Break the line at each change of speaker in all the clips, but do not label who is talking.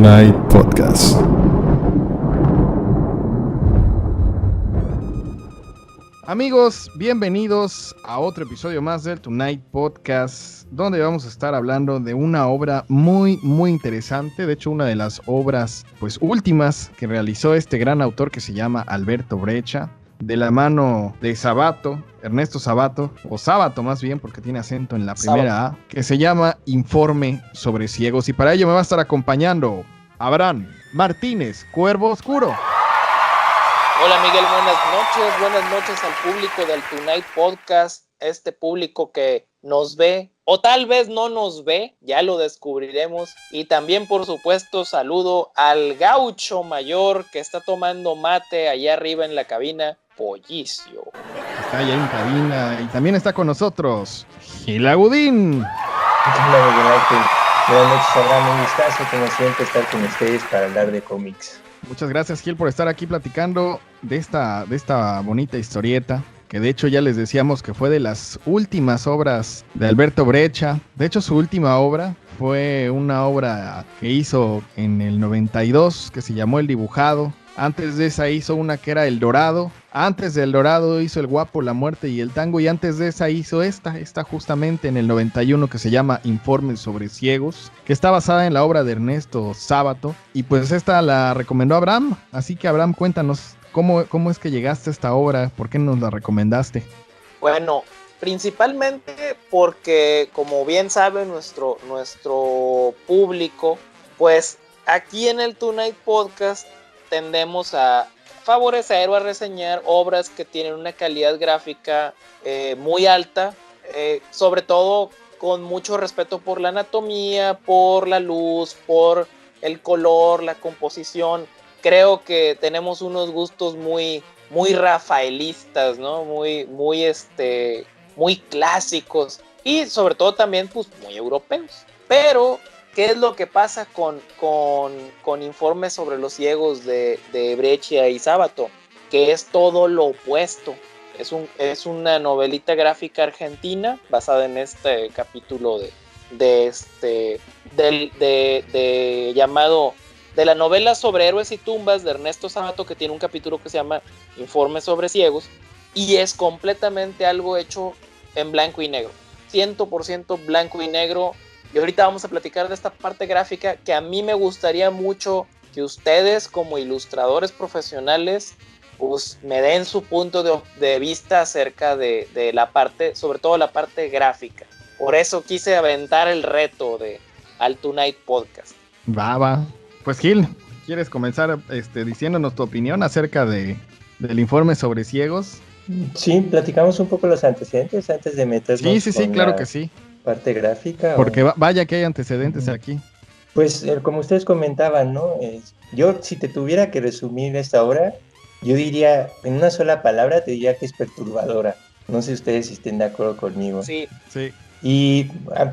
Tonight Podcast. Amigos, bienvenidos a otro episodio más del Tonight Podcast, donde vamos a estar hablando de una obra muy interesante. De hecho, una de las obras últimas que realizó este gran autor que se llama Alberto Breccia, de la mano de Sabato, Ernesto Sabato, o Sábato más bien, porque tiene acento en la primera A, que se llama Informe sobre Ciegos. Y para ello me va a estar acompañando Abraham Martínez, Cuervo Oscuro.
Hola Miguel, buenas noches al público del Tonight Podcast, este público que nos ve o tal vez no nos ve, ya lo descubriremos. Y también, por supuesto, saludo al gaucho mayor que está tomando mate allá arriba en la cabina, Pollicio.
Está allá en cabina y también está con nosotros Gil Agudín.
Hola Miguel Ángel, buenas noches, Abraham, un gustazo como siempre estar con ustedes para hablar de cómics.
Muchas gracias, Gil, por estar aquí platicando de esta bonita historieta, que de hecho ya les decíamos que fue de las últimas obras de Alberto Breccia. De hecho, su última obra fue una obra que hizo en el 92, que se llamó El Dibujado. Antes de esa hizo una que era El Dorado. Antes del Dorado hizo El Guapo, la Muerte y el Tango. Y antes de esa hizo esta justamente en el 91, que se llama Informes sobre Ciegos, que está basada en la obra de Ernesto Sábato. Y pues esta la recomendó Abraham. Así que Abraham, cuéntanos cómo es que llegaste a esta obra, por qué nos la recomendaste.
Bueno, principalmente porque, como bien sabe nuestro público, pues aquí en el Tonight Podcast tendemos a favorecer o a reseñar obras que tienen una calidad gráfica muy alta, sobre todo con mucho respeto por la anatomía, por la luz, por el color, la composición. Creo que tenemos unos gustos muy rafaelistas, ¿no? Muy clásicos y sobre todo también pues muy europeos. Pero ¿qué es lo que pasa con Informes sobre los Ciegos de Breccia y Sábato? Que es todo lo opuesto. Es una novelita gráfica argentina basada en este capítulo llamado de la novela sobre héroes y tumbas de Ernesto Sábato, que tiene un capítulo que se llama Informes sobre Ciegos, y es completamente algo hecho en blanco y negro, 100% blanco y negro. Y ahorita vamos a platicar de esta parte gráfica que a mí me gustaría mucho que ustedes, como ilustradores profesionales, pues me den su punto de vista acerca de la parte, sobre todo la parte gráfica. Por eso quise aventar el reto de Al Tonight Podcast.
Va. Pues Gil, ¿quieres comenzar diciéndonos tu opinión acerca del Informe sobre Ciegos?
Sí, platicamos un poco los antecedentes antes de meternos
Sí, claro que sí.
Parte gráfica.
Porque vaya que hay antecedentes aquí.
Pues como ustedes comentaban, ¿no? Yo si te tuviera que resumir esta obra, yo diría, en una sola palabra, te diría que es perturbadora. No sé si ustedes estén de acuerdo conmigo.
Sí.
Y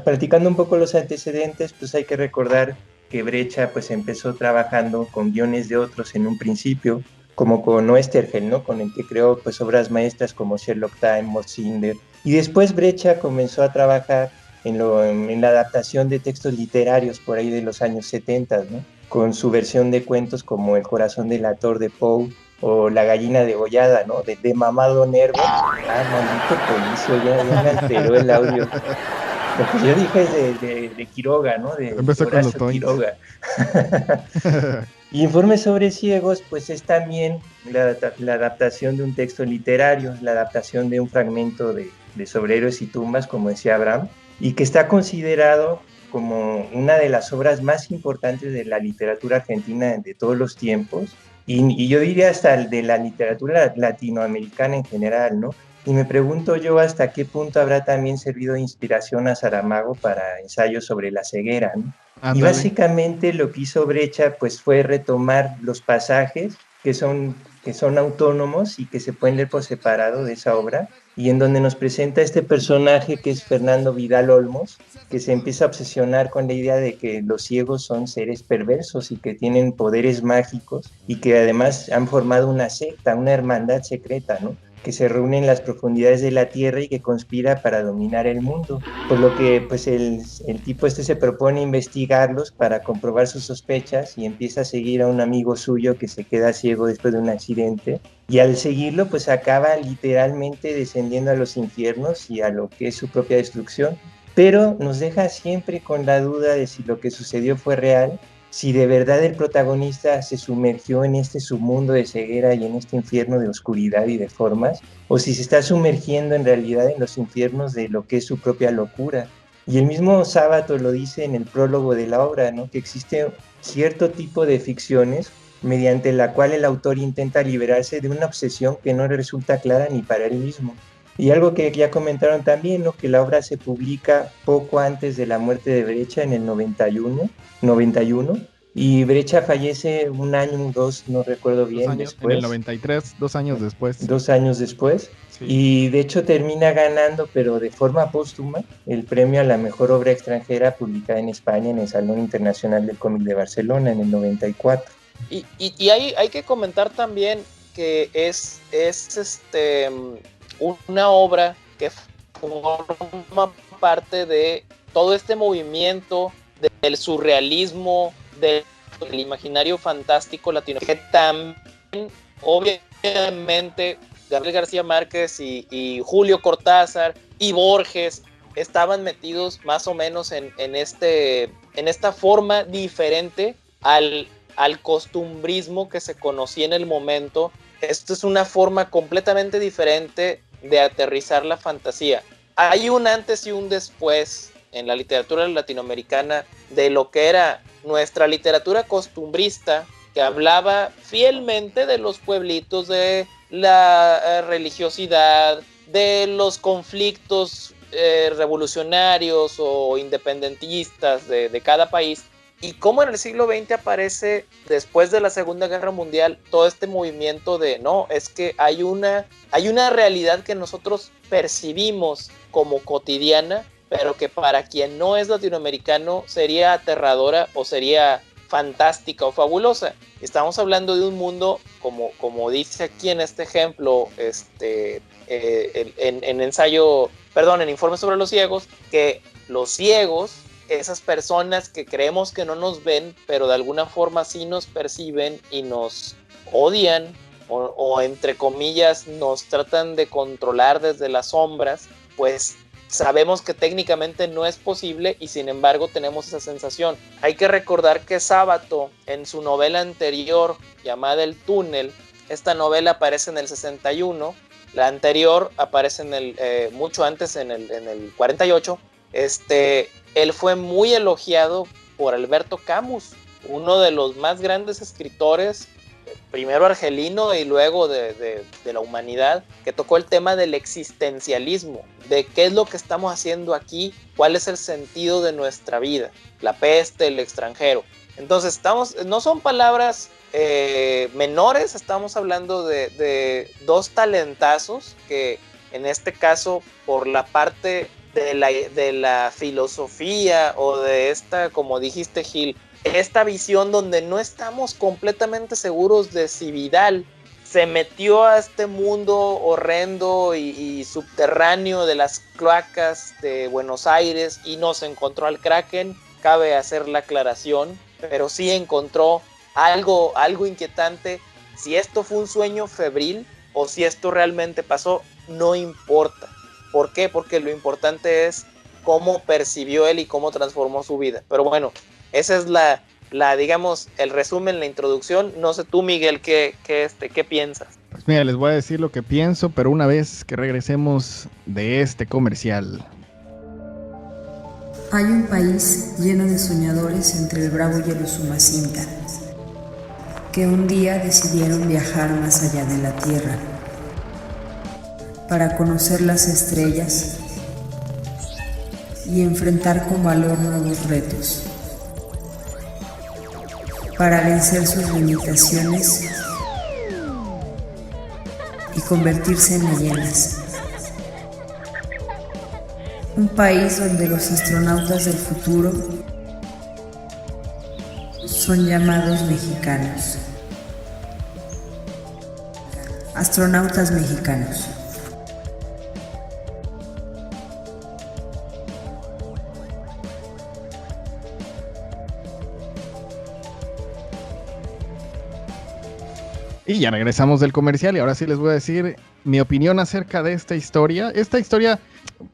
platicando un poco los antecedentes, pues hay que recordar que Breccia pues empezó trabajando con guiones de otros en un principio, como con Oesterheld, ¿no? Con el que creó pues obras maestras como Sherlock Holmes, Cinder. Y después Breccia comenzó a trabajar en la adaptación de textos literarios por ahí de los años 70, ¿no? Con su versión de cuentos como El corazón delator de Poe o La gallina degollada, ¿no? De Mamado Nervo. Maldito Policio, ya me alteró el audio. Lo que yo dije es de Quiroga, ¿no? De Horacio Quiroga. Y Informes sobre Ciegos, pues es también la adaptación de un texto literario, la adaptación de un fragmento de Sobre héroes y tumbas, como decía Abraham, y que está considerado como una de las obras más importantes de la literatura argentina de todos los tiempos, y yo diría hasta de la literatura latinoamericana en general, ¿no? Y me pregunto yo hasta qué punto habrá también servido de inspiración a Saramago para ensayos sobre la ceguera, ¿no? Y básicamente lo que hizo Breccia pues fue retomar los pasajes que son autónomos y que se pueden leer por separado de esa obra, y en donde nos presenta este personaje que es Fernando Vidal Olmos, que se empieza a obsesionar con la idea de que los ciegos son seres perversos y que tienen poderes mágicos y que además han formado una secta, una hermandad secreta, ¿no? que se reúne en las profundidades de la Tierra y que conspira para dominar el mundo. Por lo que pues el tipo este se propone investigarlos para comprobar sus sospechas y empieza a seguir a un amigo suyo que se queda ciego después de un accidente. Y al seguirlo pues acaba literalmente descendiendo a los infiernos y a lo que es su propia destrucción. Pero nos deja siempre con la duda de si lo que sucedió fue real, si de verdad el protagonista se sumergió en este submundo de ceguera y en este infierno de oscuridad y de formas, o si se está sumergiendo en realidad en los infiernos de lo que es su propia locura. Y el mismo Sábato lo dice en el prólogo de la obra, ¿no? Que existe cierto tipo de ficciones mediante la cual el autor intenta liberarse de una obsesión que no resulta clara ni para él mismo. Y algo que ya comentaron también, ¿no? Que la obra se publica poco antes de la muerte de Breccia en el 91, y Breccia fallece un año, dos, no recuerdo bien, después.
En el 93, 2 años después.
2 años después. Sí. Y de hecho termina ganando, pero de forma póstuma, el premio a la mejor obra extranjera publicada en España en el Salón Internacional del Cómic de Barcelona en el 94.
Y hay que comentar también que es una obra que forma parte de todo este movimiento del surrealismo, del imaginario fantástico latino, que también obviamente Gabriel García Márquez y Julio Cortázar y Borges estaban metidos más o menos en esta forma diferente al costumbrismo que se conocía en el momento. Esto es una forma completamente diferente de aterrizar la fantasía. Hay un antes y un después en la literatura latinoamericana de lo que era nuestra literatura costumbrista, que hablaba fielmente de los pueblitos, de la religiosidad, de los conflictos revolucionarios o independentistas de cada país. Y cómo en el siglo XX aparece, después de la Segunda Guerra Mundial, todo este movimiento de, no, es que hay una realidad que nosotros percibimos como cotidiana, pero que para quien no es latinoamericano sería aterradora o sería fantástica o fabulosa. Estamos hablando de un mundo, como dice aquí en este ejemplo, en Informe sobre los ciegos, que los ciegos, esas personas que creemos que no nos ven, pero de alguna forma sí nos perciben y nos odian, o entre comillas nos tratan de controlar desde las sombras, pues sabemos que técnicamente no es posible y sin embargo tenemos esa sensación. Hay que recordar que Sábato, en su novela anterior llamada El Túnel, esta novela aparece en el 61, la anterior aparece mucho antes, en el 48. Él fue muy elogiado por Alberto Camus, uno de los más grandes escritores, primero argelino y luego de la humanidad, que tocó el tema del existencialismo, de qué es lo que estamos haciendo aquí, cuál es el sentido de nuestra vida, la peste, el extranjero. Entonces no son palabras menores, estamos hablando de dos talentazos que en este caso por la parte de la filosofía o de esta, como dijiste Gil, esta visión donde no estamos completamente seguros de si Vidal se metió a este mundo horrendo y subterráneo de las cloacas de Buenos Aires y no se encontró al Kraken. Cabe hacer la aclaración, pero sí encontró algo inquietante. Si esto fue un sueño febril o si esto realmente pasó, no importa. ¿Por qué? Porque lo importante es cómo percibió él y cómo transformó su vida. Pero bueno, esa es digamos, el resumen, la introducción. No sé tú, Miguel, ¿qué piensas?
Pues mira, les voy a decir lo que pienso, pero una vez que regresemos de este comercial.
Hay un país lleno de soñadores entre el Bravo y el Usumacinta, que un día decidieron viajar más allá de la Tierra para conocer las estrellas y enfrentar con valor nuevos retos, para vencer sus limitaciones y convertirse en leyendas. Un país donde los astronautas del futuro son llamados mexicanos. Astronautas mexicanos.
Y ya regresamos del comercial y ahora sí les voy a decir mi opinión acerca de esta historia. Esta historia,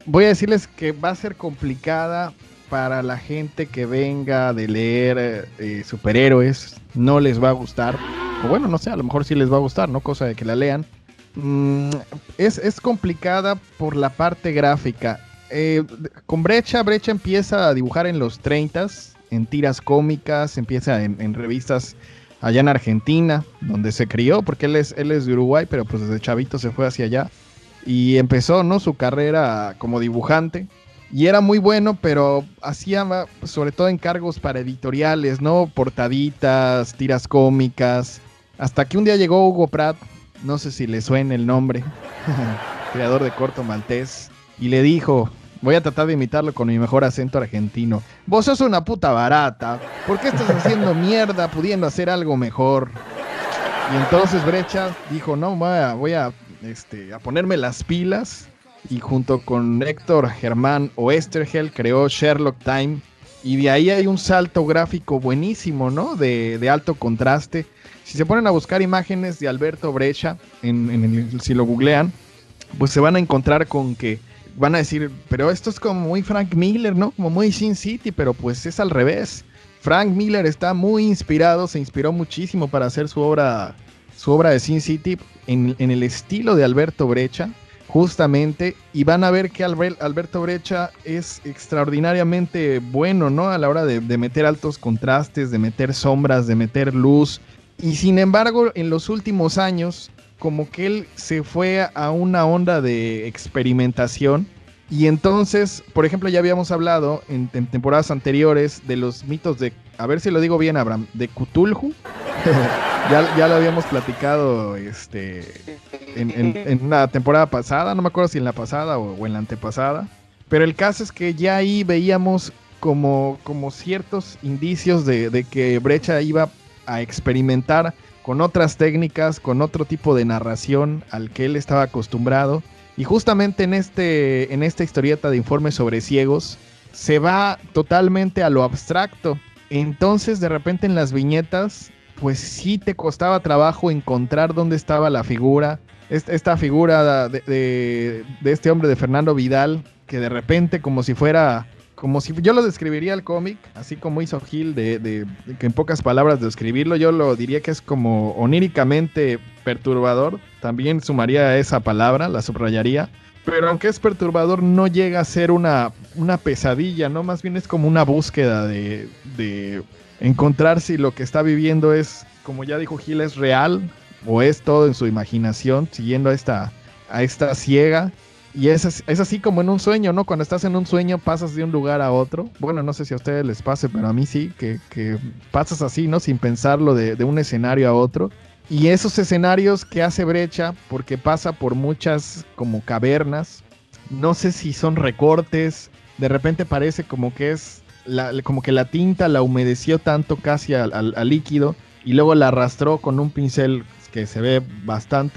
voy a decirles que va a ser complicada para la gente que venga de leer superhéroes. No les va a gustar. O bueno, no sé, a lo mejor sí les va a gustar, ¿no? Cosa de que la lean. Es complicada por la parte gráfica. Con Brecha empieza a dibujar en los 30s, en tiras cómicas, empieza en revistas allá en Argentina, donde se crió, porque él es de Uruguay, pero pues desde chavito se fue hacia allá. Y empezó, ¿no?, su carrera como dibujante. Y era muy bueno, pero hacía sobre todo encargos para editoriales, ¿no? Portaditas, tiras cómicas. Hasta que un día llegó Hugo Pratt, no sé si le suena el nombre, creador de Corto Maltés, y le dijo: voy a tratar de imitarlo con mi mejor acento argentino. Vos sos una puta barata. ¿Por qué estás haciendo mierda pudiendo hacer algo mejor? Y entonces Brecha dijo: no, voy a ponerme las pilas. Y junto con Héctor Germán Oesterheld creó Sherlock Time. Y de ahí hay un salto gráfico buenísimo, ¿no? De alto contraste. Si se ponen a buscar imágenes de Alberto Brecha, si lo googlean, pues se van a encontrar con que van a decir, pero esto es como muy Frank Miller, ¿no? Como muy Sin City, pero pues es al revés. Frank Miller está muy inspirado, se inspiró muchísimo para hacer su obra de Sin City en el estilo de Alberto Brecha, justamente, y van a ver que Alberto Brecha es extraordinariamente bueno, ¿no? A la hora de meter altos contrastes, de meter sombras, de meter luz, y sin embargo, en los últimos años, como que él se fue a una onda de experimentación. Y entonces, por ejemplo, ya habíamos hablado en temporadas anteriores de los mitos de, a ver si lo digo bien, Abraham, de Cthulhu. ya lo habíamos platicado en una temporada pasada, no me acuerdo si en la pasada o en la antepasada. Pero el caso es que ya ahí veíamos como ciertos indicios de que Brecha iba a experimentar con otras técnicas, con otro tipo de narración al que él estaba acostumbrado. Y justamente en esta historieta de Informes sobre Ciegos, se va totalmente a lo abstracto. Entonces, de repente en las viñetas, pues sí te costaba trabajo encontrar dónde estaba la figura. Esta figura de este hombre de Fernando Vidal, que de repente como si yo lo describiría el cómic, así como hizo Gil, de que en pocas palabras describirlo, yo lo diría que es como oníricamente perturbador. También sumaría esa palabra, la subrayaría. Pero aunque es perturbador, no llega a ser una pesadilla, ¿no? Más bien es como una búsqueda de encontrar si lo que está viviendo es, como ya dijo Gil, es real o es todo en su imaginación, siguiendo a esta ciega. Y es así como en un sueño, ¿no? Cuando estás en un sueño pasas de un lugar a otro. Bueno, no sé si a ustedes les pase, pero a mí sí, que pasas así, ¿no? Sin pensarlo, de un escenario a otro. Y esos escenarios que hace Brecha, porque pasa por muchas como cavernas, no sé si son recortes, de repente parece como que como que la tinta la humedeció tanto casi al líquido y luego la arrastró con un pincel que se ve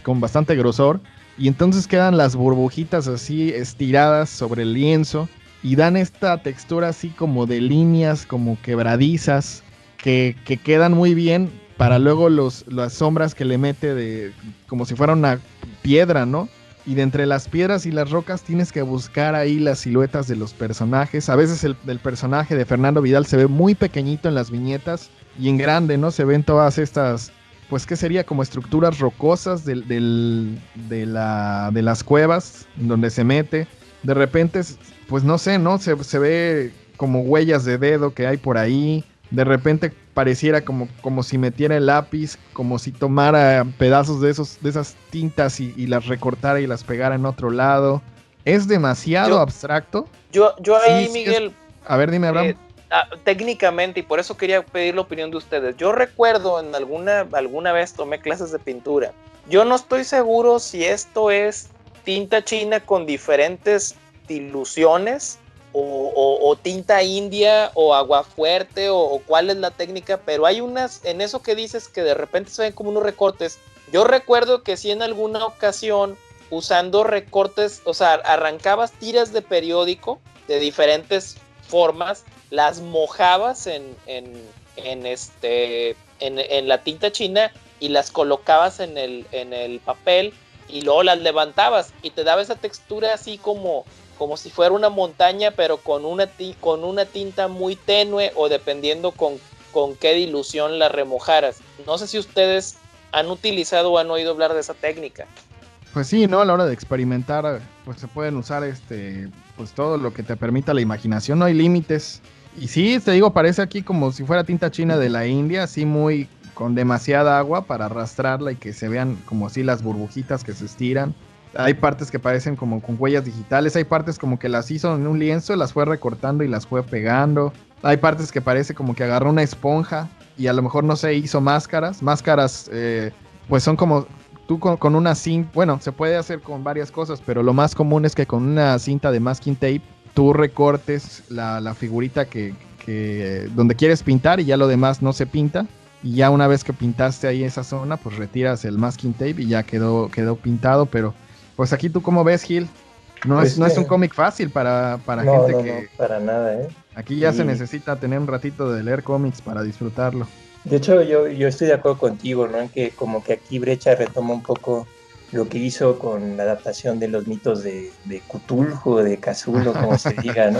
con bastante grosor. Y entonces quedan las burbujitas así estiradas sobre el lienzo y dan esta textura así como de líneas como quebradizas que quedan muy bien para luego las sombras que le mete como si fuera una piedra, ¿no? Y de entre las piedras y las rocas tienes que buscar ahí las siluetas de los personajes. A veces el personaje de Fernando Vidal se ve muy pequeñito en las viñetas y en grande, ¿no? Se ven todas estas, pues, ¿qué sería? Como estructuras rocosas de las cuevas donde se mete. De repente, pues no sé, ¿no? Se ve como huellas de dedo que hay por ahí. De repente pareciera como si metiera el lápiz, como si tomara pedazos de esas tintas y las recortara y las pegara en otro lado. Es demasiado abstracto.
Yo ahí,
sí,
Miguel...
A ver, dime, Abraham.
Técnicamente, y por eso quería pedir la opinión de ustedes. Yo recuerdo en alguna vez tomé clases de pintura. Yo no estoy seguro si esto es tinta china con diferentes diluciones o tinta india o agua fuerte o cuál es la técnica, pero hay unas, en eso que dices que de repente se ven como unos recortes. Yo recuerdo que sí en alguna ocasión usando recortes, o sea, arrancabas tiras de periódico de diferentes formas, las mojabas en la tinta china y las colocabas en el papel y luego las levantabas y te daba esa textura así como si fuera una montaña, pero con una tinta muy tenue o dependiendo con qué dilución la remojaras. No sé si ustedes han utilizado o han oído hablar de esa técnica.
Pues sí, ¿no? A la hora de experimentar, pues se pueden usar pues todo lo que te permita la imaginación, no hay límites. Y sí, te digo, parece aquí como si fuera tinta china de la India, así muy con demasiada agua para arrastrarla y que se vean como así las burbujitas que se estiran. Hay partes que parecen como con huellas digitales, hay partes como que las hizo en un lienzo, las fue recortando y las fue pegando. Hay partes que parece como que agarró una esponja y a lo mejor no sé, hizo máscaras. Máscaras, pues son como tú con una cinta, bueno, se puede hacer con varias cosas, pero lo más común es que con una cinta de masking tape tú recortes la figurita donde quieres pintar y ya lo demás no se pinta. Y ya una vez que pintaste ahí esa zona, pues retiras el masking tape y ya quedó pintado. Pero pues aquí tú cómo ves, Gil, no es un cómic fácil para gente que...
No, para nada, ¿eh?
Aquí ya se necesita tener un ratito de leer cómics para disfrutarlo.
De hecho, yo estoy de acuerdo contigo, ¿no? En que como que aquí Brecha retoma un poco lo que hizo con la adaptación de los mitos de Cthulhu, de Cthulhu, como se diga, ¿no?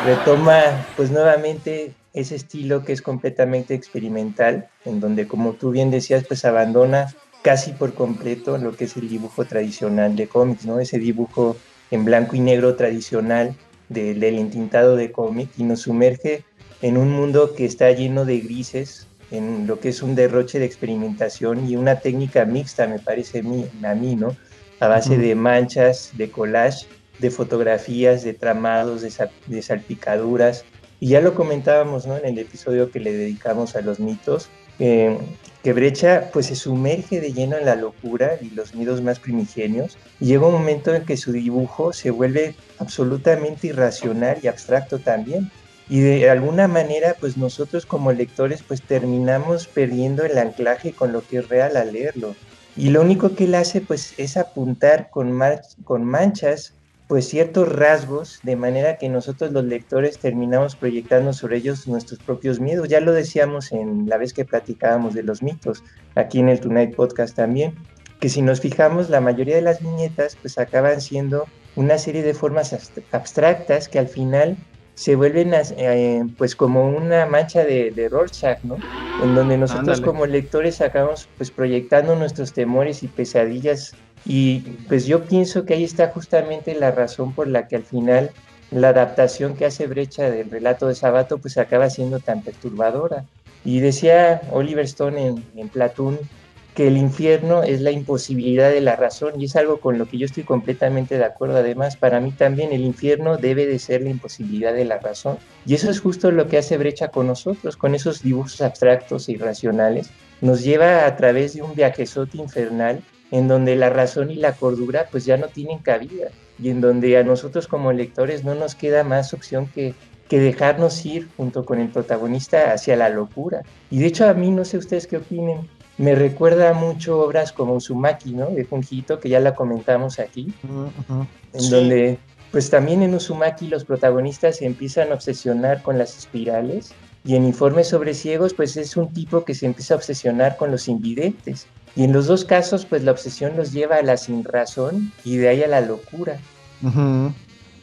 Retoma, pues nuevamente, ese estilo que es completamente experimental, en donde, como tú bien decías, pues abandona casi por completo lo que es el dibujo tradicional de cómics, ¿no? Ese dibujo en blanco y negro tradicional del entintado de cómic y nos sumerge en un mundo que está lleno de grises, en lo que es un derroche de experimentación y una técnica mixta, me parece a mí, ¿no? A base de manchas, de collage, de fotografías, de tramados, de salpicaduras. Y ya lo comentábamos, ¿no? En el episodio que le dedicamos a los mitos, que Brecha pues se sumerge de lleno en la locura y los miedos más primigenios y llega un momento en que su dibujo se vuelve absolutamente irracional y abstracto también. Y de alguna manera, pues nosotros como lectores, pues terminamos perdiendo el anclaje con lo que es real al leerlo. Y lo único que él hace, pues, es apuntar con manchas, pues, ciertos rasgos, de manera que nosotros los lectores terminamos proyectando sobre ellos nuestros propios miedos. Ya lo decíamos en la vez que platicábamos de los mitos, aquí en el Tonight Podcast también, que si nos fijamos, la mayoría de las viñetas, pues, acaban siendo una serie de formas abstractas que al final se vuelven pues como una mancha de Rorschach, ¿no? En donde nosotros como lectores acabamos pues proyectando nuestros temores y pesadillas y pues yo pienso que ahí está justamente la razón por la que al final la adaptación que hace Brecha del relato de Sabato pues acaba siendo tan perturbadora. Y decía Oliver Stone en Platón que el infierno es la imposibilidad de la razón y es algo con lo que yo estoy completamente de acuerdo. Además, para mí también el infierno debe de ser la imposibilidad de la razón y eso es justo lo que hace Brecha con nosotros, con esos dibujos abstractos e irracionales. Nos lleva a través de un viajezote infernal en donde la razón y la cordura pues ya no tienen cabida y en donde a nosotros como lectores no nos queda más opción que dejarnos ir junto con el protagonista hacia la locura. Y de hecho a mí, no sé ustedes qué opinen, me recuerda mucho obras como Uzumaki, ¿no? De Junji Ito, que ya la comentamos aquí, en donde, pues también en Uzumaki los protagonistas se empiezan a obsesionar con las espirales, y en Informes sobre ciegos, pues es un tipo que se empieza a obsesionar con los invidentes, y en los dos casos, pues la obsesión los lleva a la sinrazón y de ahí a la locura.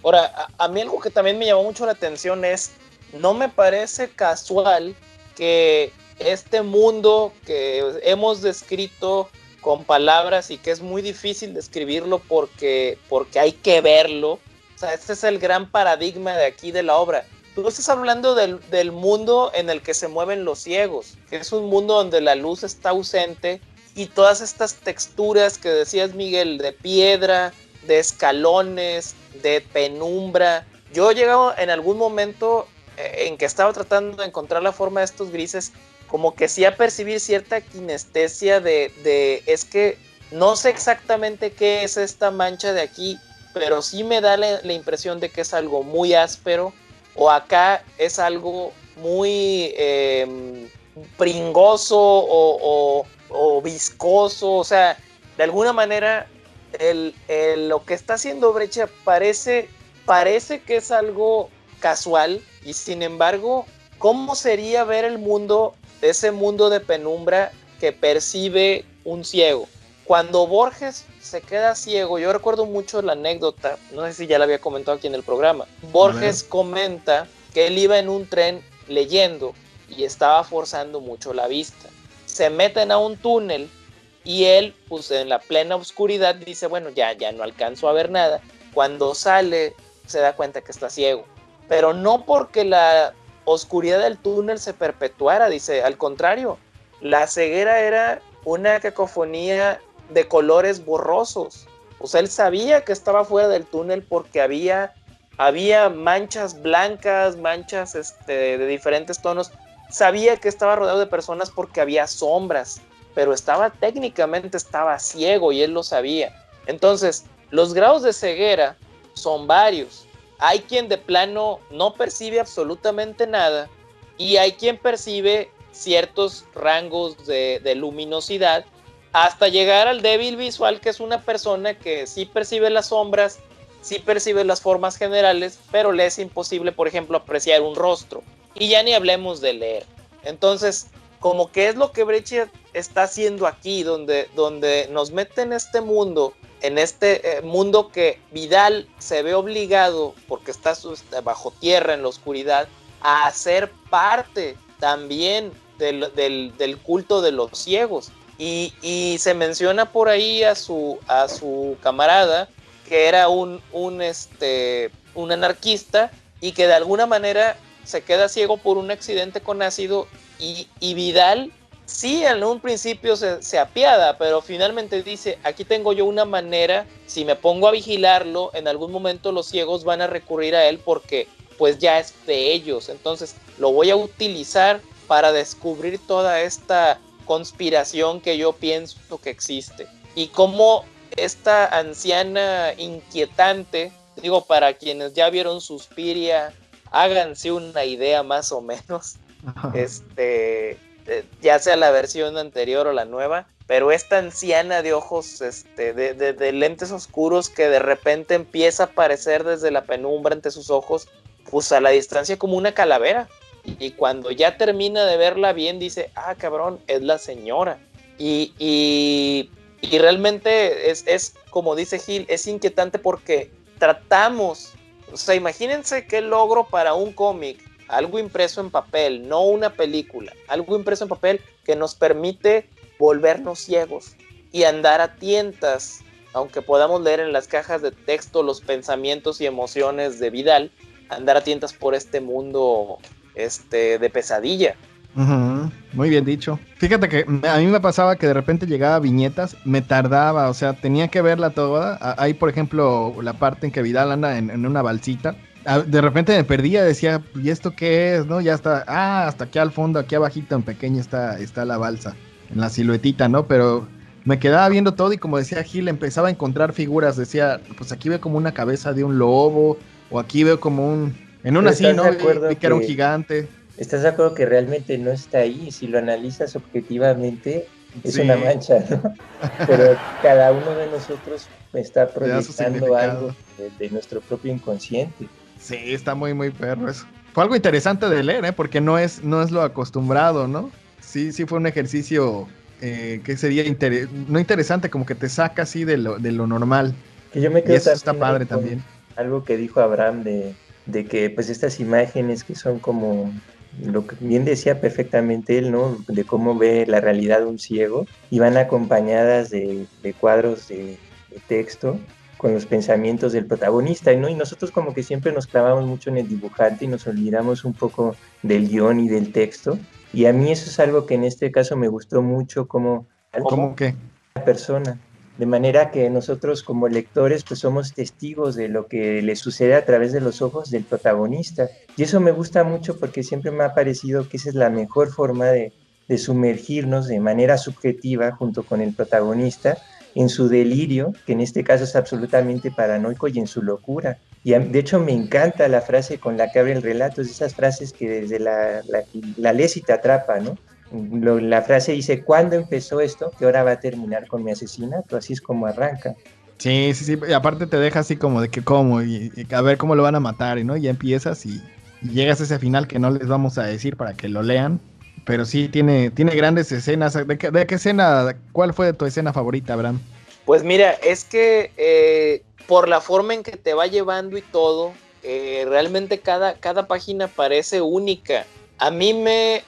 Ahora, a mí algo que también me llamó mucho la atención es, no me parece casual que este mundo que hemos descrito con palabras y que es muy difícil describirlo porque hay que verlo, o sea, este es el gran paradigma de aquí de la obra. Tú estás hablando del mundo en el que se mueven los ciegos, que es un mundo donde la luz está ausente y todas estas texturas que decías, Miguel, de piedra, de escalones, de penumbra. Yo he llegado en algún momento en que estaba tratando de encontrar la forma de estos grises, como que sí a percibir cierta kinestesia de es que no sé exactamente qué es esta mancha de aquí, pero sí me da la impresión de que es algo muy áspero, o acá es algo muy pringoso o viscoso, o sea, de alguna manera lo que está haciendo Breccia parece que es algo casual, y sin embargo, ¿cómo sería ver el mundo, ese mundo de penumbra que percibe un ciego? Cuando Borges se queda ciego, yo recuerdo mucho la anécdota, no sé si ya la había comentado aquí en el programa. Borges comenta que él iba en un tren leyendo y estaba forzando mucho la vista. Se meten a un túnel y él, pues en la plena oscuridad, dice, bueno, ya no alcanzo a ver nada. Cuando sale, se da cuenta que está ciego. Pero no porque la oscuridad del túnel se perpetuara, dice, al contrario, la ceguera era una cacofonía de colores borrosos. O sea, él sabía que estaba fuera del túnel porque había manchas blancas, manchas de diferentes tonos. Sabía que estaba rodeado de personas porque había sombras, pero técnicamente estaba ciego y él lo sabía. Entonces, los grados de ceguera son varios. Hay quien de plano no percibe absolutamente nada y hay quien percibe ciertos rangos de luminosidad hasta llegar al débil visual, que es una persona que sí percibe las sombras, sí percibe las formas generales, pero le es imposible, por ejemplo, apreciar un rostro. Y ya ni hablemos de leer. Entonces, como que es lo que Breccia está haciendo aquí, donde nos mete en este mundo que Vidal se ve obligado, porque está bajo tierra en la oscuridad, a ser parte también del culto de los ciegos. Y se menciona por ahí a su camarada, que era un anarquista, y que de alguna manera se queda ciego por un accidente con ácido, y Vidal sí en un principio se apiada, pero finalmente dice, aquí tengo yo una manera, si me pongo a vigilarlo, en algún momento los ciegos van a recurrir a él porque pues ya es de ellos, entonces lo voy a utilizar para descubrir toda esta conspiración que yo pienso que existe. Y cómo esta anciana inquietante, digo, para quienes ya vieron Suspiria, háganse una idea más o menos, ya sea la versión anterior o la nueva, pero esta anciana de ojos, de lentes oscuros, que de repente empieza a aparecer desde la penumbra ante sus ojos, pues a la distancia como una calavera, y cuando ya termina de verla bien dice, ah cabrón, es la señora, y realmente es como dice Gil, es inquietante porque tratamos, o sea, imagínense qué logro para un cómic, algo impreso en papel, no una película, algo impreso en papel que nos permite volvernos ciegos y andar a tientas, aunque podamos leer en las cajas de texto los pensamientos y emociones de Vidal, andar a tientas por este mundo de pesadilla.
Muy bien dicho. Fíjate que a mí me pasaba que de repente llegaba viñetas, me tardaba, o sea, tenía que verla toda. Hay, por ejemplo, la parte en que Vidal anda en una balsita. De repente me perdía, decía, ¿y esto qué es? ¿No? Ya está, hasta aquí al fondo, aquí abajito en pequeño está la balsa, en la siluetita, ¿no? Pero me quedaba viendo todo y como decía Gil, empezaba a encontrar figuras, decía, pues aquí veo como una cabeza de un lobo, o aquí veo como en una así, ¿no? Vi que era un gigante.
¿Estás de acuerdo que realmente no está ahí? Si lo analizas objetivamente, es una mancha, ¿no? Pero cada uno de nosotros está proyectando algo de nuestro propio inconsciente.
Sí, está muy, muy perro eso. Fue algo interesante de leer, porque no es lo acostumbrado, ¿no? Sí fue un ejercicio que sería no interesante, como que te saca así de lo normal.
Que yo me quedo,
y eso está padre también.
Algo que dijo Abraham de que pues estas imágenes que son como lo que bien decía perfectamente él, ¿no? De cómo ve la realidad un ciego, y van acompañadas de cuadros de texto con los pensamientos del protagonista, ¿no? Y nosotros como que siempre nos clavamos mucho en el dibujante y nos olvidamos un poco del guión y del texto. Y a mí eso es algo que en este caso me gustó mucho, como
qué?
La persona. De manera que nosotros como lectores pues somos testigos de lo que le sucede a través de los ojos del protagonista. Y eso me gusta mucho porque siempre me ha parecido que esa es la mejor forma de sumergirnos de manera subjetiva junto con el protagonista en su delirio, que en este caso es absolutamente paranoico, y en su locura. Y de hecho me encanta la frase con la que abre el relato, es esas frases que desde la lees y te atrapa, ¿no? La frase dice: ¿cuándo empezó esto? ¿Qué hora va a terminar con mi asesinato? Así es como arranca.
Sí, sí, sí. Y aparte te deja así como de que cómo y a ver cómo lo van a matar, ¿no? Y ya empiezas y llegas a ese final que no les vamos a decir para que lo lean. Pero sí, tiene grandes escenas. ¿De qué escena? ¿Cuál fue tu escena favorita, Abraham?
Pues mira, es que por la forma en que te va llevando y todo, realmente cada página parece única. A mí me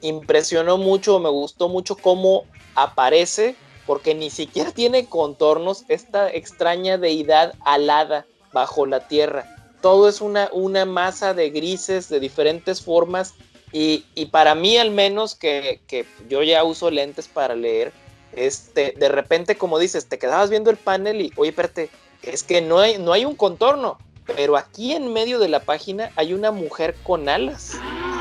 impresionó mucho, me gustó mucho cómo aparece, porque ni siquiera tiene contornos, esta extraña deidad alada bajo la tierra. Todo es una masa de grises de diferentes formas y para mí al menos que yo ya uso lentes para leer, de repente, como dices, te quedabas viendo el panel y, oye, espérate, es que no hay un contorno, pero aquí en medio de la página hay una mujer con alas.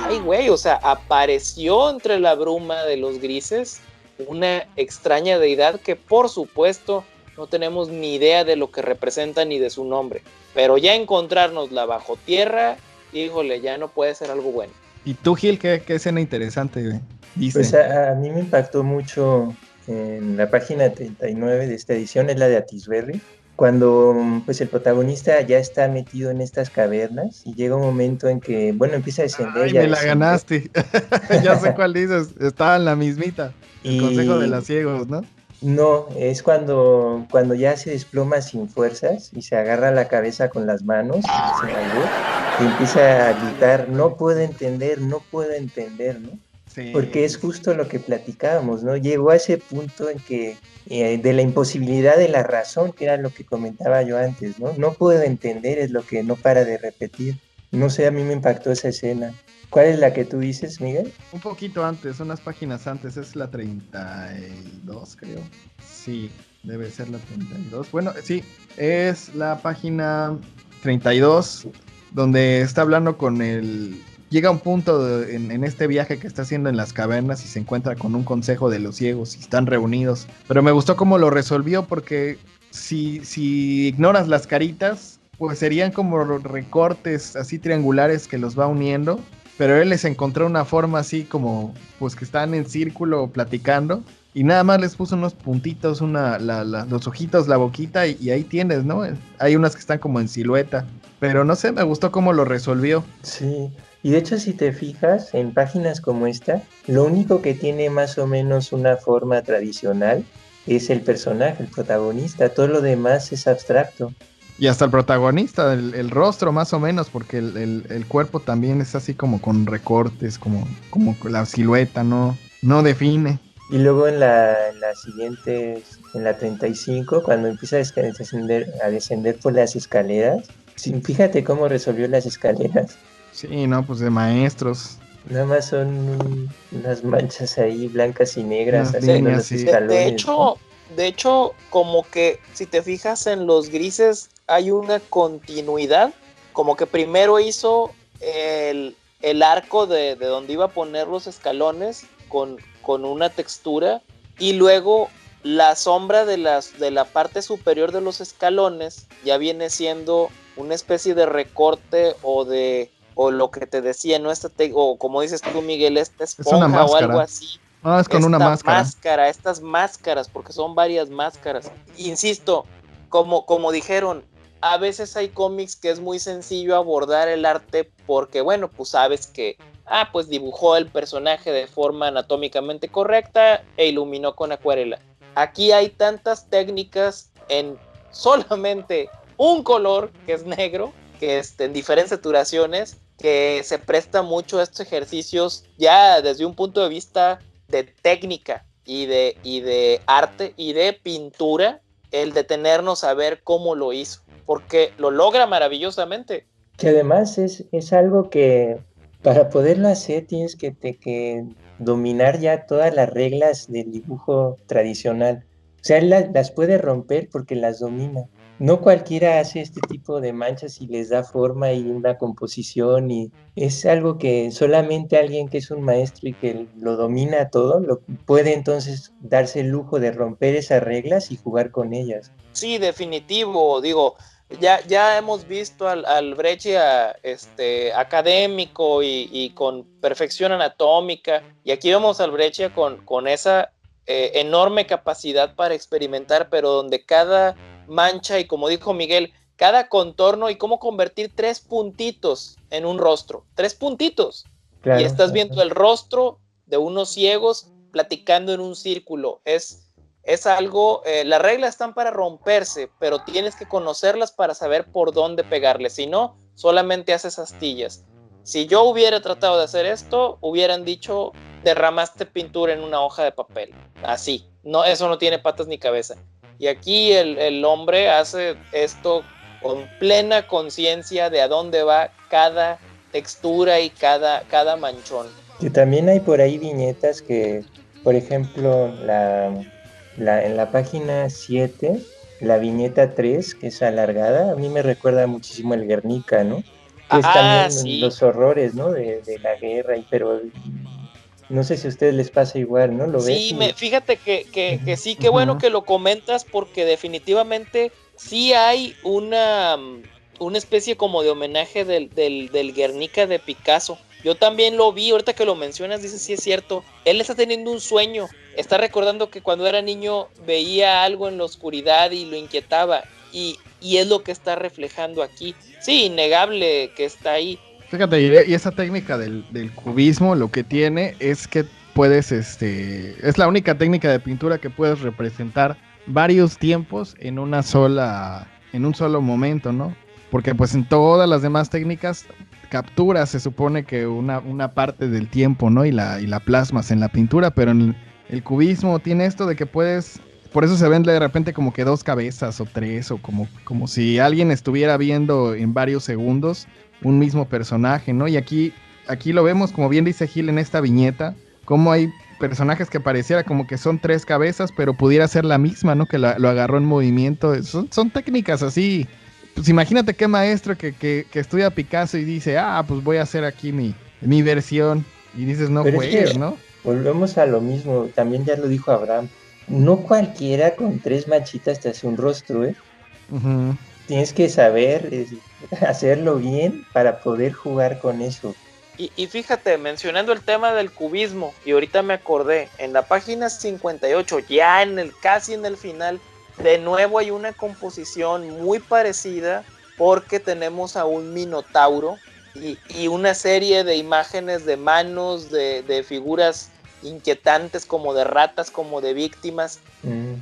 Ay, güey, o sea, apareció entre la bruma de los grises una extraña deidad que, por supuesto, no tenemos ni idea de lo que representa ni de su nombre. Pero ya encontrárnosla bajo tierra, híjole, ya no puede ser algo bueno.
¿Y tú, Gil, qué escena interesante dice?
Pues a mí me impactó mucho en la página 39 de esta edición, es la de Atisberri, cuando pues el protagonista ya está metido en estas cavernas y llega un momento en que, bueno, empieza a descender
Ay,
y a
me la
descender.
ganaste. Ya sé cuál dices. Estaba en la mismita. El consejo de
Y
los ciegos, ¿no?
no, es cuando ya se desploma sin fuerzas y se agarra la cabeza con las manos, sin albur, y empieza a gritar: no puedo entender, no puedo entender, ¿no? Porque
Sí,
es justo lo que platicábamos, ¿no? Llegó a ese punto en que de la imposibilidad de la razón, que era lo que comentaba yo antes, ¿no? No puedo entender, es lo que no para de repetir. No sé, a mí me impactó esa escena. ¿Cuál es la que tú dices, Miguel?
un poquito antes, unas páginas antes, es la 32, creo. Sí, debe ser la 32. Bueno, sí, es la página 32, donde está hablando con el... Llega a un punto en este viaje que está haciendo en las cavernas y se encuentra con un consejo de los ciegos y están reunidos. Pero me gustó cómo lo resolvió porque si ignoras las caritas, pues serían como recortes así triangulares que los va uniendo, pero él les encontró una forma así como, pues que están en círculo platicando, y nada más les puso unos puntitos, los ojitos, la boquita, y ahí tienes, ¿no? Hay unas que están como en silueta, pero no sé, me gustó cómo lo resolvió.
Sí, y de hecho si te fijas en páginas como esta, lo único que tiene más o menos una forma tradicional es el personaje, el protagonista, todo lo demás es abstracto.
Y hasta el protagonista, el rostro más o menos, porque el cuerpo también es así como con recortes, como la silueta, no define.
Y luego en la siguiente, en la 35, cuando empieza a descender por las escaleras, sí, fíjate cómo resolvió las escaleras.
Sí, no, pues de maestros,
Nada más son unas manchas ahí blancas y negras
unas
haciendo
líneas,
los
sí.
escalones, ¿no?
De hecho, como que si te fijas en los grises, hay una continuidad. Como que primero hizo el arco de donde iba a poner los escalones con una textura. Y luego la sombra de la parte superior de los escalones ya viene siendo una especie de recorte o lo que te decía, ¿no? O como dices tú, Miguel, esta
Es una
esponja o algo
máscara.
así.
No, es con una máscara.
Estas máscaras, porque son varias máscaras. Insisto, como dijeron, a veces hay cómics que es muy sencillo abordar el arte porque, bueno, pues sabes que, pues dibujó el personaje de forma anatómicamente correcta e iluminó con acuarela. Aquí hay tantas técnicas en solamente un color, que es negro, que en diferentes saturaciones, que se presta mucho a estos ejercicios ya desde un punto de vista de técnica y de arte y de pintura, el detenernos a ver cómo lo hizo, porque lo logra maravillosamente.
Que además es algo que para poderlo hacer tienes que dominar ya todas las reglas del dibujo tradicional. O sea, él las puede romper porque las domina. no cualquiera hace este tipo de manchas y les da forma y una composición, y es algo que solamente alguien que es un maestro y que lo domina todo puede entonces darse el lujo de romper esas reglas y jugar con ellas.
Sí, definitivo, digo, ya hemos visto al Breccia académico y con perfección anatómica, y aquí vemos al Breccia con esa enorme capacidad para experimentar, pero donde cada mancha, y como dijo Miguel, cada contorno, y cómo convertir 3 puntitos en un rostro, 3 puntitos,
Claro,
y estás viendo el rostro de unos ciegos platicando en un círculo. Es algo, las reglas están para romperse, pero tienes que conocerlas para saber por dónde pegarle, si no, solamente haces astillas. Si yo hubiera tratado de hacer esto, hubieran dicho, derramaste pintura en una hoja de papel, así, no, eso no tiene patas ni cabeza. Y aquí el hombre hace esto con plena conciencia de a dónde va cada textura y cada manchón.
Que también hay por ahí viñetas que, por ejemplo, en la página 7, la viñeta 3, que es alargada, a mí me recuerda muchísimo el Guernica, ¿no? Que es también
Sí.
los horrores, ¿no? De la guerra, pero no sé si a ustedes les pasa igual, ¿no? ¿Lo ves?
Sí, fíjate que sí, qué bueno que lo comentas, porque definitivamente sí hay una especie como de homenaje del Guernica de Picasso. Yo también lo vi, ahorita que lo mencionas, dices, sí es cierto, él está teniendo un sueño, está recordando que cuando era niño veía algo en la oscuridad y lo inquietaba, y es lo que está reflejando aquí. Sí, innegable que está ahí.
Fíjate, y esa técnica del cubismo lo que tiene es que puedes, es la única técnica de pintura que puedes representar varios tiempos en en un solo momento, ¿no? Porque pues en todas las demás técnicas capturas, se supone que una parte del tiempo, ¿no? Y la plasmas en la pintura, pero en el cubismo tiene esto de que puedes, por eso se ven de repente como que dos cabezas o tres, o como si alguien estuviera viendo en varios segundos un mismo personaje, ¿no? Y aquí lo vemos, como bien dice Gil en esta viñeta, cómo hay personajes que pareciera como que son tres cabezas, pero pudiera ser la misma, ¿no? Que lo agarró en movimiento. Son técnicas así. Pues imagínate qué maestro que estudia Picasso y dice, pues voy a hacer aquí mi versión. Y dices, no
Pero
juegues,
es que
¿no?
volvemos a lo mismo, también ya lo dijo Abraham, no cualquiera con 3 manchitas te hace un rostro, ¿eh?
Uh-huh.
Tienes que saber hacerlo bien para poder jugar con eso.
Y fíjate, mencionando el tema del cubismo, y ahorita me acordé, en la página 58, ya casi en el final, de nuevo hay una composición muy parecida, porque tenemos a un minotauro y una serie de imágenes de manos, de figuras inquietantes, como de ratas, como de víctimas.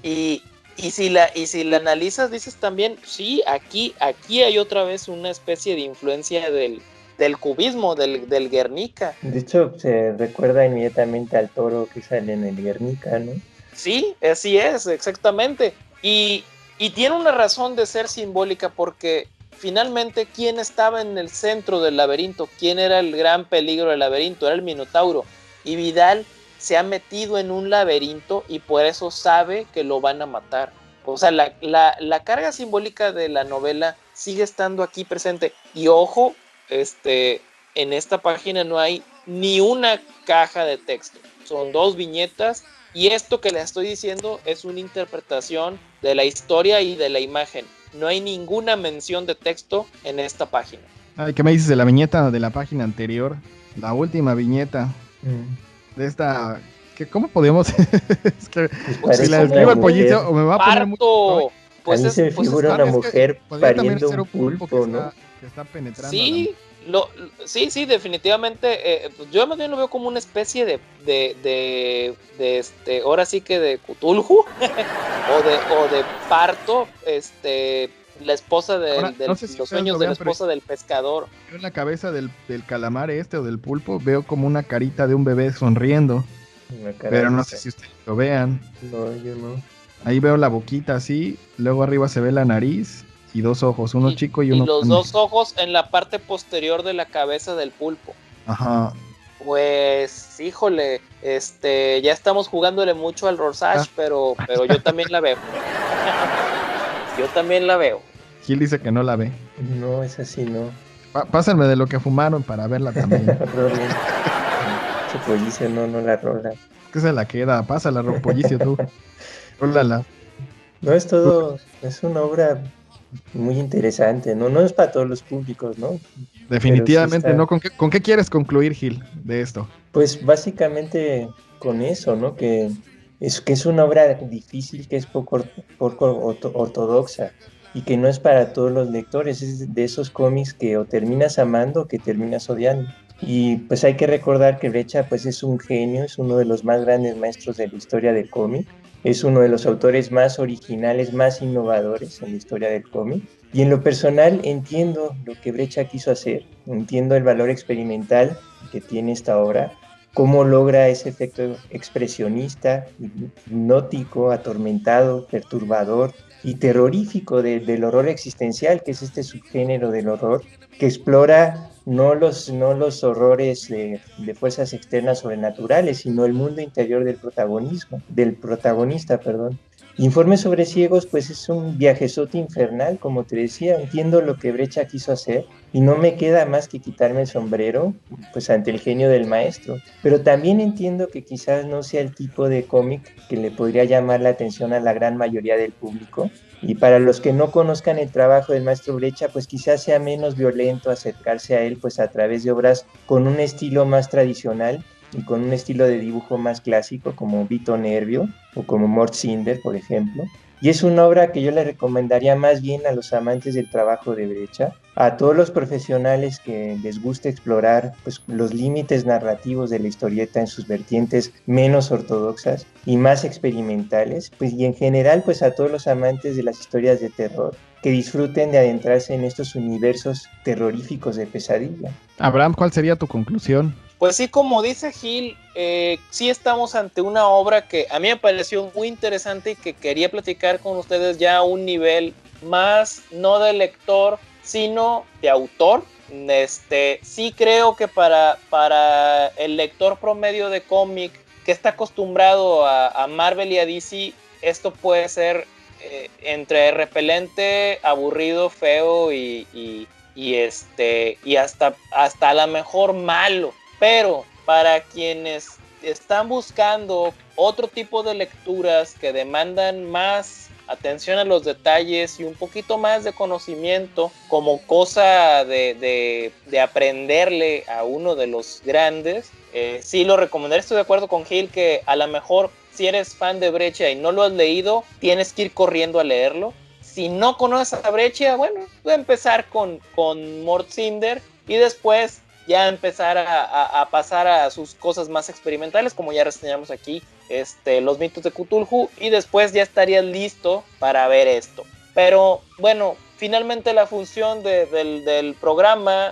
Y si la analizas, dices también, sí, aquí hay otra vez una especie de influencia del cubismo, del Guernica.
De hecho, se recuerda inmediatamente al toro que sale en el Guernica, ¿no?
Sí, así es, exactamente. Y tiene una razón de ser simbólica, porque finalmente, ¿quién estaba en el centro del laberinto? ¿Quién era el gran peligro del laberinto? Era el Minotauro. Y Vidal se ha metido en un laberinto y por eso sabe que lo van a matar. O sea, la carga simbólica de la novela sigue estando aquí presente. Y ojo, en esta página no hay ni una caja de texto. Son 2 viñetas, y esto que les estoy diciendo es una interpretación de la historia y de la imagen. No hay ninguna mención de texto en esta página.
Ay, ¿qué me dices de la viñeta de la página anterior? La última viñeta de esta... ¿Cómo podemos? Es que si la describo al pollito, o me va a poner
mucho...
Pues a mí se me figura una mujer pariendo un pulpo, ¿no?
Que está penetrando.
Sí, sí, definitivamente. Yo más bien lo veo como una especie de ahora sí que de Cthulhu o de parto, la esposa los sueños de la esposa del pescador.
Yo en la cabeza del calamar o del pulpo veo como una carita de un bebé sonriendo, pero no sé si ustedes lo vean.
No, yo no.
Ahí veo la boquita así, luego arriba se ve la nariz y 2 ojos, uno chico y uno
grande. Y los
grande.
2 ojos en la parte posterior de la cabeza del pulpo.
Ajá.
Pues, híjole, ya estamos jugándole mucho al Rorschach, pero yo también la veo. Yo también la veo.
Gil dice que no la ve.
No, es así, no.
Pásenme de lo que fumaron para verla también.
Rolen. Pollicio, no la rola.
¿Qué se la queda? Pásala, Pollicio, tú. Rólala.
No, es todo, es una obra muy interesante, ¿no? No es para todos los públicos, ¿no?
Definitivamente,
Sí está,
¿no? ¿Con qué quieres concluir, Gil, de esto?
pues básicamente con eso, ¿no? Que es una obra difícil, que es poco ortodoxa y que no es para todos los lectores, es de esos cómics que o terminas amando o que terminas odiando. Y pues hay que recordar que Brecha pues es un genio, es uno de los más grandes maestros de la historia del cómic, es uno de los autores más originales, más innovadores en la historia del cómic. Y en lo personal entiendo lo que Brecha quiso hacer, entiendo el valor experimental que tiene esta obra, cómo logra ese efecto expresionista, hipnótico, atormentado, perturbador y terrorífico del horror existencial, que es este subgénero del horror, que explora no los horrores de fuerzas externas sobrenaturales, sino el mundo interior del protagonista, perdón. Informe sobre ciegos, pues es un viajezote infernal, como te decía, entiendo lo que Brecha quiso hacer y no me queda más que quitarme el sombrero, pues ante el genio del maestro, pero también entiendo que quizás no sea el tipo de cómic que le podría llamar la atención a la gran mayoría del público, y para los que no conozcan el trabajo del maestro Brecha, pues quizás sea menos violento acercarse a él, pues a través de obras con un estilo más tradicional y con un estilo de dibujo más clásico, como Vito Nervio o como Mort Cinder, por ejemplo. Y es una obra que yo le recomendaría más bien a los amantes del trabajo de Brecha, a todos los profesionales que les gusta explorar pues, los límites narrativos de la historieta en sus vertientes menos ortodoxas y más experimentales, pues, y en general pues a todos los amantes de las historias de terror que disfruten de adentrarse en estos universos terroríficos de pesadilla.
Abraham, ¿cuál sería tu conclusión?
Pues sí, como dice Gil, sí estamos ante una obra que a mí me pareció muy interesante y que quería platicar con ustedes ya a un nivel más, no de lector, sino de autor. Sí creo que para el lector promedio de cómic que está acostumbrado a Marvel y a DC, esto puede ser entre repelente, aburrido, feo y hasta a lo mejor malo. Pero para quienes están buscando otro tipo de lecturas que demandan más atención a los detalles y un poquito más de conocimiento como cosa de aprenderle a uno de los grandes, sí lo recomendaría. Estoy de acuerdo con Gil que a lo mejor si eres fan de Brecha y no lo has leído, tienes que ir corriendo a leerlo. Si no conoces a Brecha, bueno, voy a empezar con Mort Cinder y después ya empezar a pasar a sus cosas más experimentales, como ya reseñamos aquí, los mitos de Cthulhu, y después ya estarías listo para ver esto. Pero bueno, finalmente la función del programa,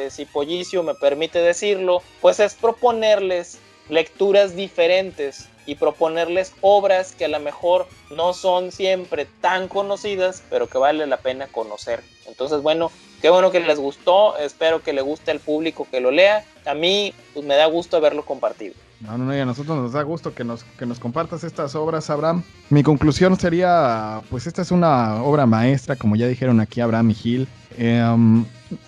si Pollicio me permite decirlo, pues es proponerles lecturas diferentes y proponerles obras que a lo mejor no son siempre tan conocidas, pero que vale la pena conocer. Entonces, bueno, qué bueno que les gustó, espero que le guste al público que lo lea. A mí pues, me da gusto haberlo compartido.
No, y a nosotros nos da gusto que nos compartas estas obras, Abraham. Mi conclusión sería, pues esta es una obra maestra, como ya dijeron aquí Abraham y Gil.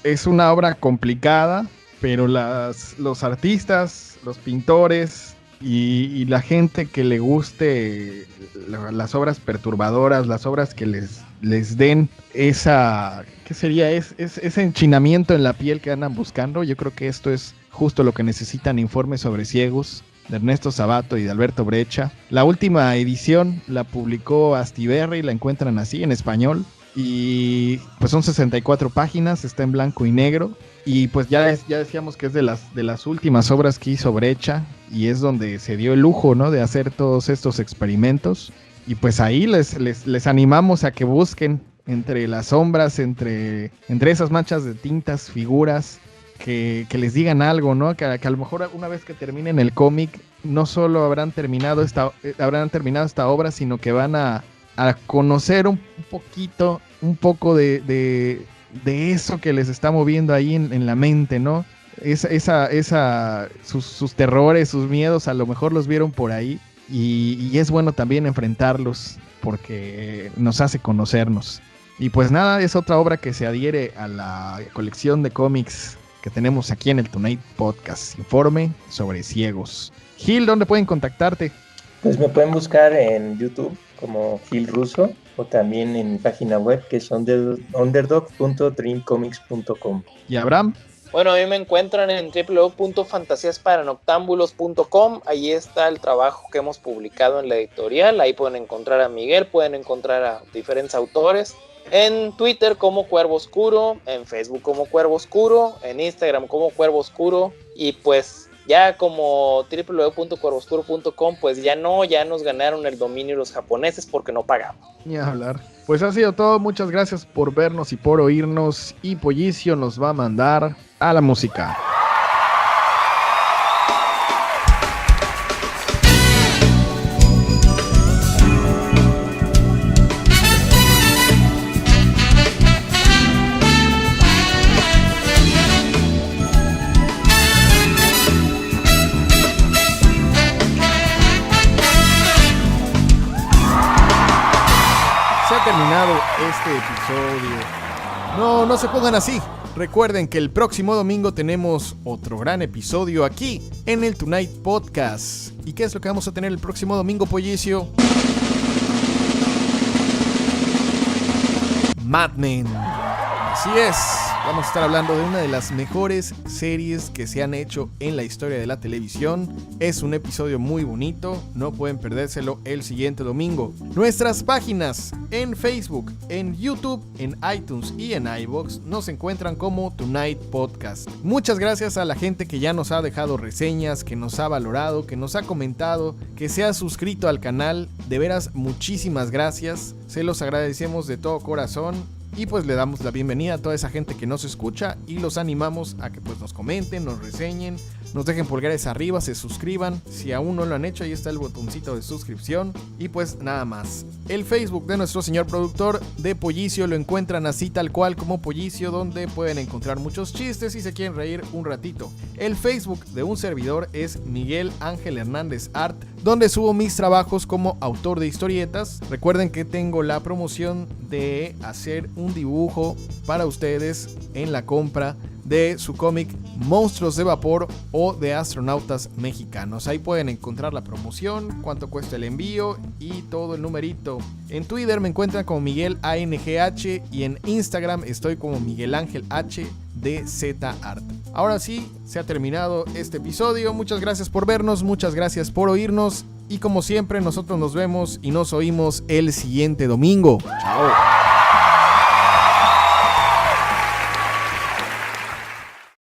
Es una obra complicada, pero los artistas, los pintores y la gente que le guste las obras perturbadoras, las obras que les den esa, ¿qué sería? Ese enchinamiento en la piel que andan buscando. Yo creo que esto es justo lo que necesitan. Informes sobre ciegos de Ernesto Sabato y de Alberto Brecha. La última edición la publicó Astiberri, la encuentran así en español. Y pues son 64 páginas, está en blanco y negro. Y pues ya decíamos que es de las últimas obras que hizo Brecha. Y es donde se dio el lujo, ¿no?, de hacer todos estos experimentos. Y pues ahí les animamos a que busquen entre las sombras, entre esas manchas de tintas, figuras, que les digan algo, ¿no? Que a lo mejor una vez que terminen el cómic, no solo habrán terminado esta obra, sino que van a conocer un poco de eso que les está moviendo ahí en la mente, ¿no? Sus terrores, sus miedos, a lo mejor los vieron por ahí. Y es bueno también enfrentarlos, porque nos hace conocernos. Y pues nada, es otra obra que se adhiere a la colección de cómics que tenemos aquí en el Tonight Podcast, Informe sobre Ciegos. Gil, ¿dónde pueden contactarte?
Pues me pueden buscar en YouTube como Gil Russo o también en mi página web que es underdog.dreamcomics.com.
¿Y Abraham?
Bueno, a mí me encuentran en www.fantasiasparanoctámbulos.com. Ahí está el trabajo que hemos publicado en la editorial. Ahí pueden encontrar a Miguel, pueden encontrar a diferentes autores. En Twitter como Cuervo Oscuro, en Facebook como Cuervo Oscuro, en Instagram como Cuervo Oscuro. Y pues ya como www.cuervooscuro.com, pues ya nos ganaron el dominio los japoneses porque no pagamos.
Ni a hablar. Pues ha sido todo, muchas gracias por vernos y por oírnos. Y Pollicio nos va a mandar a la música. Terminado este episodio. No se pongan así. Recuerden que el próximo domingo tenemos otro gran episodio aquí en el Tonight Podcast. ¿Y qué es lo que vamos a tener el próximo domingo, Pollicio? Mad Men. Así es. Vamos a estar hablando de una de las mejores series que se han hecho en la historia de la televisión. Es un episodio muy bonito, no pueden perdérselo el siguiente domingo. Nuestras páginas en Facebook, en YouTube, en iTunes y en iVoox nos encuentran como Tonight Podcast. Muchas gracias a la gente que ya nos ha dejado reseñas, que nos ha valorado, que nos ha comentado, que se ha suscrito al canal. De veras, muchísimas gracias. Se los agradecemos de todo corazón. Y pues le damos la bienvenida a toda esa gente que nos escucha y los animamos a que pues nos comenten, nos reseñen, nos dejen pulgares arriba, se suscriban. Si aún no lo han hecho, ahí está el botoncito de suscripción. Y pues nada más. El Facebook de nuestro señor productor de Pollicio lo encuentran así tal cual como Pollicio, donde pueden encontrar muchos chistes si se quieren reír un ratito. El Facebook de un servidor es Miguel Ángel Hernández Art, donde subo mis trabajos como autor de historietas. Recuerden que tengo la promoción de hacer un dibujo para ustedes en la compra de su cómic Monstruos de Vapor o de Astronautas Mexicanos. Ahí pueden encontrar la promoción, cuánto cuesta el envío y todo el numerito. En Twitter me encuentran como Miguel ANGH y en Instagram estoy como Miguel Ángel H DZ Art. Ahora sí, se ha terminado este episodio. Muchas gracias por vernos, muchas gracias por oírnos y como siempre nosotros nos vemos y nos oímos el siguiente domingo. Chao.